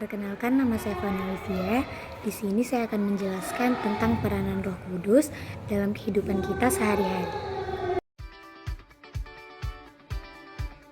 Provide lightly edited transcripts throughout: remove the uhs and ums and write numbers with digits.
Perkenalkan, nama saya Fana Olivia. Di sini saya akan menjelaskan tentang peranan Roh Kudus dalam kehidupan kita sehari-hari.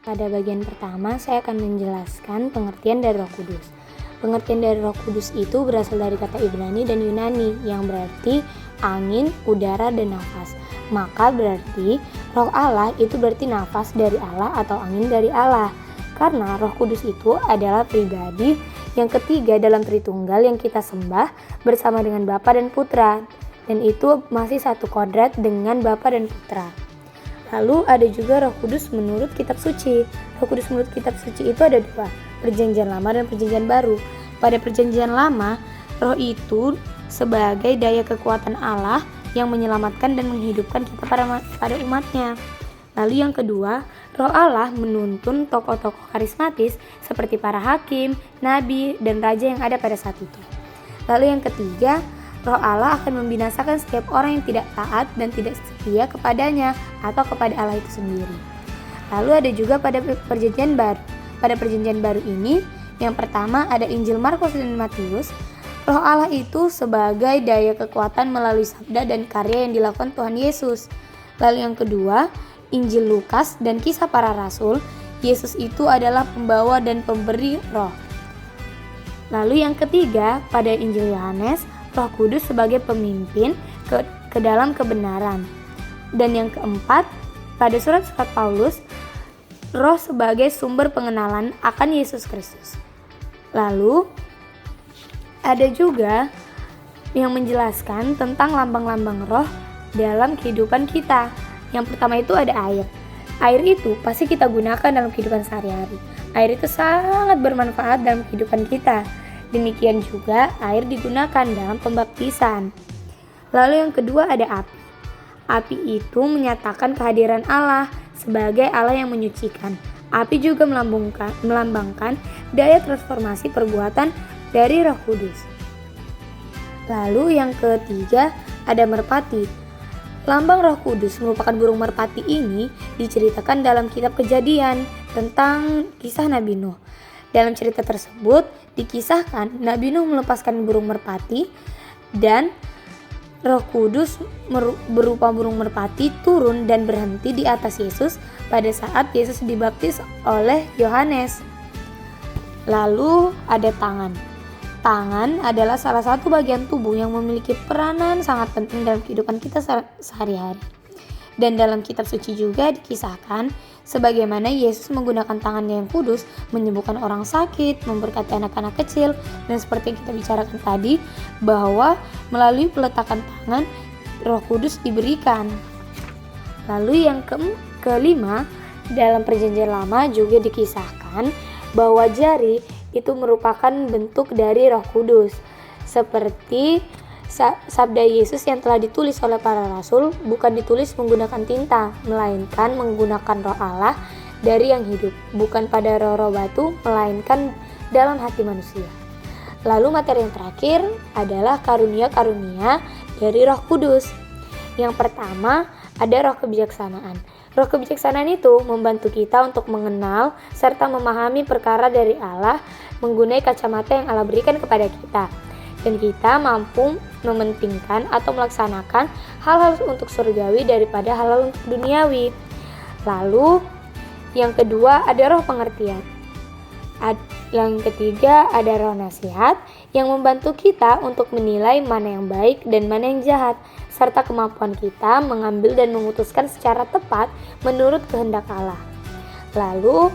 Pada bagian pertama, saya akan menjelaskan pengertian dari Roh Kudus. Pengertian dari Roh Kudus itu berasal dari kata Ibrani dan Yunani yang berarti angin, udara, dan nafas. Maka berarti Roh Allah itu berarti nafas dari Allah atau angin dari Allah. Karena Roh Kudus itu adalah pribadi yang ketiga dalam Tritunggal yang kita sembah bersama dengan Bapa dan Putra. Dan itu masih satu kodrat dengan Bapa dan Putra. Lalu ada juga Roh Kudus menurut kitab suci. Roh Kudus menurut kitab suci itu ada dua, Perjanjian Lama dan Perjanjian Baru. Pada Perjanjian Lama, Roh itu sebagai daya kekuatan Allah yang menyelamatkan dan menghidupkan kita pada umatnya. Lalu yang kedua, Roh Allah menuntun tokoh-tokoh karismatis seperti para hakim, nabi, dan raja yang ada pada saat itu. Lalu yang ketiga, Roh Allah akan membinasakan setiap orang yang tidak taat dan tidak setia kepadanya atau kepada Allah itu sendiri. Lalu ada juga pada Perjanjian Baru. Pada Perjanjian Baru ini, yang pertama ada Injil Markus dan Matius. Roh Allah itu sebagai daya kekuatan melalui sabda dan karya yang dilakukan Tuhan Yesus. Lalu yang kedua, Injil Lukas dan Kisah Para Rasul. Yesus itu adalah pembawa dan pemberi roh. Lalu yang ketiga, pada Injil Yohanes, Roh Kudus sebagai pemimpin ke dalam kebenaran. Dan yang keempat, pada surat-surat Paulus, Roh sebagai sumber pengenalan akan Yesus Kristus. Lalu ada juga yang menjelaskan tentang lambang-lambang roh dalam kehidupan kita. Yang pertama itu ada air. Air itu pasti kita gunakan dalam kehidupan sehari-hari. Air itu sangat bermanfaat dalam kehidupan kita. Demikian juga air digunakan dalam pembaptisan. Lalu yang kedua ada api. Api itu menyatakan kehadiran Allah sebagai Allah yang menyucikan. Api juga melambangkan daya transformasi perbuatan dari Roh Kudus. Lalu yang ketiga ada merpati. Lambang Roh Kudus merupakan burung merpati ini diceritakan dalam kitab Kejadian tentang kisah Nabi Nuh. Dalam cerita tersebut dikisahkan Nabi Nuh melepaskan burung merpati dan Roh Kudus berupa burung merpati turun dan berhenti di atas Yesus pada saat Yesus dibaptis oleh Yohanes. Lalu ada tangan. Tangan adalah salah satu bagian tubuh yang memiliki peranan sangat penting dalam kehidupan kita sehari-hari. Dan dalam kitab suci juga dikisahkan sebagaimana Yesus menggunakan tangannya yang kudus menyembuhkan orang sakit, memberkati anak-anak kecil, dan seperti yang kita bicarakan tadi bahwa melalui peletakan tangan Roh Kudus diberikan. Lalu yang kelima, dalam Perjanjian Lama juga dikisahkan bahwa jari itu merupakan bentuk dari Roh Kudus. Seperti sabda Yesus yang telah ditulis oleh para rasul bukan ditulis menggunakan tinta, melainkan menggunakan Roh Allah dari yang hidup, bukan pada roh-roh batu, melainkan dalam hati manusia. Lalu materi yang terakhir adalah karunia-karunia dari Roh Kudus. Yang pertama ada roh kebijaksanaan. Roh kebijaksanaan itu membantu kita untuk mengenal serta memahami perkara dari Allah menggunakan kacamata yang Allah berikan kepada kita. Dan kita mampu mementingkan atau melaksanakan hal-hal untuk surgawi daripada hal-hal untuk duniawi. Lalu yang kedua ada roh pengertian. Yang ketiga ada roh nasihat yang membantu kita untuk menilai mana yang baik dan mana yang jahat, serta kemampuan kita mengambil dan memutuskan secara tepat menurut kehendak Allah. Lalu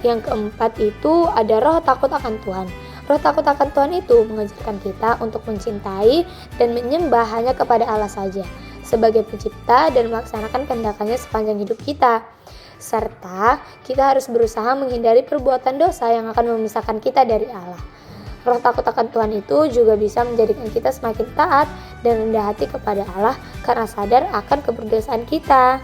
yang keempat itu ada roh takut akan Tuhan. Roh takut akan Tuhan itu mengajarkan kita untuk mencintai dan menyembah hanya kepada Allah saja sebagai pencipta dan melaksanakan kehendak-Nya sepanjang hidup kita. Serta kita harus berusaha menghindari perbuatan dosa yang akan memisahkan kita dari Allah. Roh takut akan Tuhan itu juga bisa menjadikan kita semakin taat dan rendah hati kepada Allah karena sadar akan keberdosaan kita.